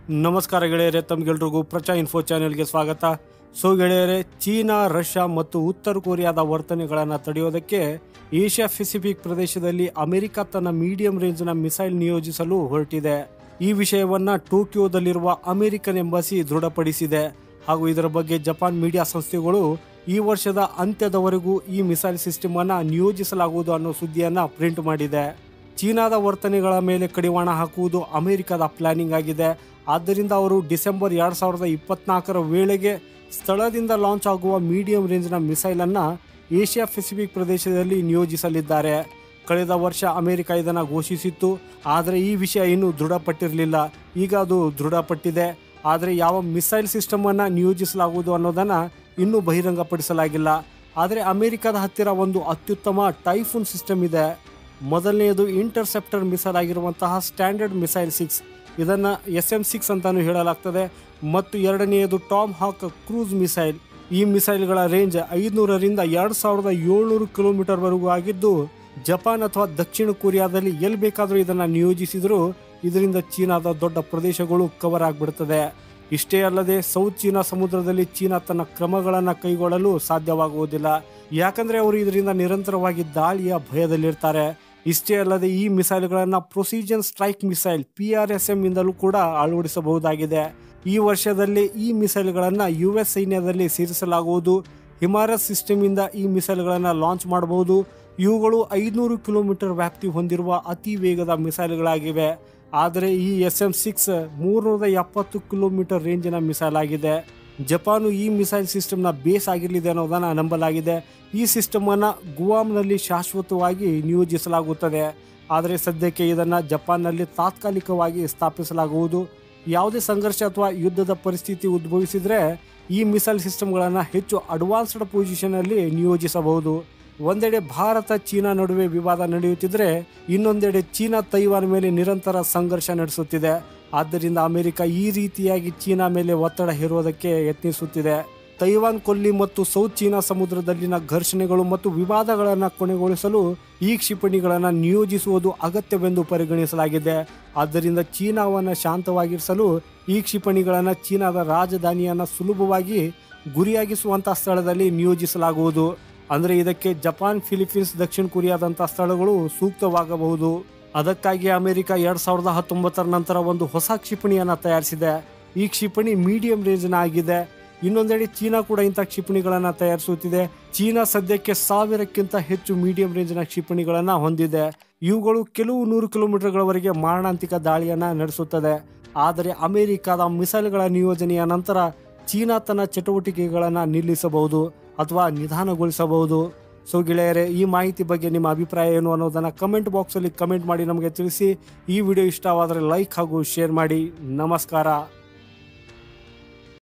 ನಮಸ್ಕಾರ ಗೆಳೆಯರೇ, ತಮಗೆಲ್ರಿಗೂ ಪ್ರಚಾ ಇನ್ಫೋ ಚಾನೆಲ್ಗೆ ಸ್ವಾಗತ. ಸೊ ಗೆಳೆಯರೇ, ಚೀನಾ, ರಷ್ಯಾ ಮತ್ತು ಉತ್ತರ ಕೊರಿಯಾದ ವರ್ತನೆಗಳನ್ನು ತಡೆಯೋದಕ್ಕೆ ಏಷ್ಯಾ ಪೆಸಿಫಿಕ್ ಪ್ರದೇಶದಲ್ಲಿ ಅಮೆರಿಕ ತನ್ನ ಮೀಡಿಯಂ ರೇಂಜ್ನ ಮಿಸೈಲ್ ನಿಯೋಜಿಸಲು ಹೊರಟಿದೆ. ಈ ವಿಷಯವನ್ನ ಟೋಕಿಯೋದಲ್ಲಿರುವ ಅಮೆರಿಕನ್ ಎಂಬಸಿ ದೃಢಪಡಿಸಿದೆ. ಹಾಗೂ ಇದರ ಬಗ್ಗೆ ಜಪಾನ್ ಮೀಡಿಯಾ ಸಂಸ್ಥೆಗಳು ಈ ವರ್ಷದ ಅಂತ್ಯದವರೆಗೂ ಈ ಮಿಸೈಲ್ ಸಿಸ್ಟಮ್ ಅನ್ನ ನಿಯೋಜಿಸಲಾಗುವುದು ಅನ್ನೋ ಸುದ್ದಿಯನ್ನ ಪ್ರಿಂಟ್ ಮಾಡಿದೆ. ಚೀನಾದ ವರ್ತನೆಗಳ ಮೇಲೆ ಕಡಿವಾಣ ಹಾಕುವುದು ಅಮೆರಿಕದ ಪ್ಲಾನಿಂಗ್ ಆಗಿದೆ. ಆದ್ದರಿಂದ ಅವರು ಡಿಸೆಂಬರ್ 2024 ವೇಳೆಗೆ ಸ್ಥಳದಿಂದ ಲಾಂಚ್ ಆಗುವ ಮೀಡಿಯಂ ರೇಂಜ್ನ ಮಿಸೈಲ್ ಅನ್ನ ಏಷ್ಯಾ ಪೆಸಿಫಿಕ್ ಪ್ರದೇಶದಲ್ಲಿ ನಿಯೋಜಿಸಲಿದ್ದಾರೆ. ಕಳೆದ ವರ್ಷ ಅಮೆರಿಕ ಇದನ್ನು ಘೋಷಿಸಿತ್ತು. ಆದರೆ ಈ ವಿಷಯ ಇನ್ನೂ ದೃಢಪಟ್ಟಿರಲಿಲ್ಲ. ಈಗ ಅದು ದೃಢಪಟ್ಟಿದೆ. ಆದರೆ ಯಾವ ಮಿಸೈಲ್ ಸಿಸ್ಟಮ್ ಅನ್ನ ನಿಯೋಜಿಸಲಾಗುವುದು ಅನ್ನೋದನ್ನ ಇನ್ನೂ ಬಹಿರಂಗಪಡಿಸಲಾಗಿಲ್ಲ. ಆದರೆ ಅಮೆರಿಕದ ಹತ್ತಿರ ಒಂದು ಅತ್ಯುತ್ತಮ ಟೈಫೂನ್ ಸಿಸ್ಟಮ್ ಇದೆ. ಮೊದಲನೆಯದು ಇಂಟರ್ಸೆಪ್ಟರ್ ಮಿಸೈಲ್ ಆಗಿರುವಂತಹ ಸ್ಟ್ಯಾಂಡರ್ಡ್ ಮಿಸೈಲ್ 6, ಇದನ್ನು SM-6 ಅಂತಾನೂ ಹೇಳಲಾಗ್ತದೆ. ಮತ್ತು ಎರಡನೆಯದು ಟಾಮ್ ಹಾಕ್ ಕ್ರೂಸ್ ಮಿಸೈಲ್. ಈ ಮಿಸೈಲ್ಗಳ ರೇಂಜ್ 500ರಿಂದ 2700 ಕಿಲೋಮೀಟರ್ವರೆಗೂ ಆಗಿದ್ದು, ಜಪಾನ್ ಅಥವಾ ದಕ್ಷಿಣ ಕೊರಿಯಾದಲ್ಲಿ ಎಲ್ಲಿ ಬೇಕಾದರೂ ಇದನ್ನು ನಿಯೋಜಿಸಿದರೂ ಇದರಿಂದ ಚೀನಾದ ದೊಡ್ಡ ಪ್ರದೇಶಗಳು ಕವರ್ ಆಗಿಬಿಡ್ತದೆ. ಇಷ್ಟೇ ಅಲ್ಲದೆ ಸೌತ್ ಚೀನಾ ಸಮುದ್ರದಲ್ಲಿ ಚೀನಾ ತನ್ನ ಕ್ರಮಗಳನ್ನು ಕೈಗೊಳ್ಳಲು ಸಾಧ್ಯವಾಗುವುದಿಲ್ಲ. ಯಾಕಂದರೆ ಅವರು ಇದರಿಂದ ನಿರಂತರವಾಗಿ ದಾಳಿಯ ಭಯದಲ್ಲಿರ್ತಾರೆ. ಇಷ್ಟೇ ಅಲ್ಲದೆ ಈ ಮಿಸೈಲ್ಗಳನ್ನು ಪ್ರೊಸಿಷನ್ ಸ್ಟ್ರೈಕ್ ಮಿಸೈಲ್ PRSM ಇಂದಲೂ ಕೂಡ ಅಳವಡಿಸಬಹುದಾಗಿದೆ. ಈ ವರ್ಷದಲ್ಲಿ ಈ ಮಿಸೈಲ್ಗಳನ್ನು US ಸೈನ್ಯದಲ್ಲಿ ಸೇರಿಸಲಾಗುವುದು. ಹಿಮಾರಸ್ ಸಿಸ್ಟಮ್ ಇಂದ ಈ ಮಿಸೈಲ್ಗಳನ್ನು ಲಾಂಚ್ ಮಾಡಬಹುದು. ಇವುಗಳು 500 ಕಿಲೋಮೀಟರ್ ವ್ಯಾಪ್ತಿ ಹೊಂದಿರುವ ಅತಿ ವೇಗದ ಮಿಸೈಲ್ಗಳಾಗಿವೆ. ಆದರೆ ಈ SM-6 370 ಕಿಲೋಮೀಟರ್ ರೇಂಜಿನ ಮಿಸೈಲ್ ಆಗಿದೆ. ಜಪಾನು ಈ ಮಿಸೈಲ್ ಸಿಸ್ಟಮ್ನ ಬೇಸ್ ಆಗಿರಲಿದೆ ಅನ್ನೋದನ್ನು ನಂಬಲಾಗಿದೆ. ಈ ಸಿಸ್ಟಮನ್ನು ಗುವಾಮ್ನಲ್ಲಿ ಶಾಶ್ವತವಾಗಿ ನಿಯೋಜಿಸಲಾಗುತ್ತದೆ. ಆದರೆ ಸದ್ಯಕ್ಕೆ ಇದನ್ನು ಜಪಾನ್ನಲ್ಲಿ ತಾತ್ಕಾಲಿಕವಾಗಿ ಸ್ಥಾಪಿಸಲಾಗುವುದು. ಯಾವುದೇ ಸಂಘರ್ಷ ಅಥವಾ ಯುದ್ಧದ ಪರಿಸ್ಥಿತಿ ಉದ್ಭವಿಸಿದರೆ ಈ ಮಿಸೈಲ್ ಸಿಸ್ಟಮ್ಗಳನ್ನು ಹೆಚ್ಚು ಅಡ್ವಾನ್ಸ್ಡ್ ಪೊಸಿಷನಲ್ಲಿ ನಿಯೋಜಿಸಬಹುದು. ಒಂದೆಡೆ ಭಾರತ ಚೀನಾ ನಡುವೆ ವಿವಾದ ನಡೆಯುತ್ತಿದ್ದರೆ ಇನ್ನೊಂದೆಡೆ ಚೀನಾ ತೈವಾನ್ ಮೇಲೆ ನಿರಂತರ ಸಂಘರ್ಷ ನಡೆಸುತ್ತಿದೆ. ಆದ್ದರಿಂದ ಅಮೆರಿಕ ಈ ರೀತಿಯಾಗಿ ಚೀನಾ ಮೇಲೆ ಒತ್ತಡ ಹೇರುವುದಕ್ಕೆ ಯತ್ನಿಸುತ್ತಿದೆ. ತೈವಾನ್ ಕೊಲ್ಲಿ ಮತ್ತು ಸೌತ್ ಚೀನಾ ಸಮುದ್ರದಲ್ಲಿನ ಘರ್ಷಣೆಗಳು ಮತ್ತು ವಿವಾದಗಳನ್ನು ಕೊನೆಗೊಳಿಸಲು ಈ ಕ್ಷಿಪಣಿಗಳನ್ನು ನಿಯೋಜಿಸುವುದು ಅಗತ್ಯವೆಂದು ಪರಿಗಣಿಸಲಾಗಿದೆ. ಆದ್ದರಿಂದ ಚೀನಾವನ್ನು ಶಾಂತವಾಗಿರಿಸಲು ಈ ಕ್ಷಿಪಣಿಗಳನ್ನು ಚೀನಾದ ರಾಜಧಾನಿಯನ್ನು ಸುಲಭವಾಗಿ ಗುರಿಯಾಗಿಸುವಂಥ ಸ್ಥಳದಲ್ಲಿ ನಿಯೋಜಿಸಲಾಗುವುದು. ಅಂದರೆ ಇದಕ್ಕೆ ಜಪಾನ್, ಫಿಲಿಪೀನ್ಸ್, ದಕ್ಷಿಣ ಕೊರಿಯಾದಂಥ ಸ್ಥಳಗಳು ಸೂಕ್ತವಾಗಬಹುದು. ಅದಕ್ಕಾಗಿ ಅಮೆರಿಕ 2019 ನಂತರ ಒಂದು ಹೊಸ ಕ್ಷಿಪಣಿಯನ್ನು ತಯಾರಿಸಿದೆ. ಈ ಕ್ಷಿಪಣಿ ಮೀಡಿಯಂ ರೇಂಜ್ನ ಆಗಿದೆ. ಇನ್ನೊಂದೆಡೆ ಚೀನಾ ಕೂಡ ಇಂಥ ಕ್ಷಿಪಣಿಗಳನ್ನು ತಯಾರಿಸುತ್ತಿದೆ. ಚೀನಾ ಸದ್ಯಕ್ಕೆ 1000ಕ್ಕಿಂತ ಹೆಚ್ಚು ಮೀಡಿಯಂ ರೇಂಜ್ನ ಕ್ಷಿಪಣಿಗಳನ್ನು ಹೊಂದಿದೆ. ಇವುಗಳು ಕೆಲವು 100 ಕಿಲೋಮೀಟರ್ಗಳವರೆಗೆ ಮಾರಣಾಂತಿಕ ದಾಳಿಯನ್ನು ನಡೆಸುತ್ತದೆ. ಆದರೆ ಅಮೆರಿಕದ ಮಿಸೈಲ್ಗಳ ನಿಯೋಜನೆಯ ನಂತರ ಚೀನಾ ತನ್ನ ಚಟುವಟಿಕೆಗಳನ್ನು ನಿಲ್ಲಿಸಬಹುದು ಅಥವಾ ನಿಧಾನಗೊಳಿಸಬಹುದು. ಸೊ ಗೆಳೆಯರೇ, ಈ ಮಾಹಿತಿ ಬಗ್ಗೆ ನಿಮ್ಮ ಅಭಿಪ್ರಾಯ ಏನು ಅನ್ನೋದನ್ನು ಕಮೆಂಟ್ ಬಾಕ್ಸಲ್ಲಿ ಕಮೆಂಟ್ ಮಾಡಿ ನಮಗೆ ತಿಳಿಸಿ. ಈ ವಿಡಿಯೋ ಇಷ್ಟವಾದರೆ ಲೈಕ್ ಹಾಗೂ ಶೇರ್ ಮಾಡಿ. ನಮಸ್ಕಾರ.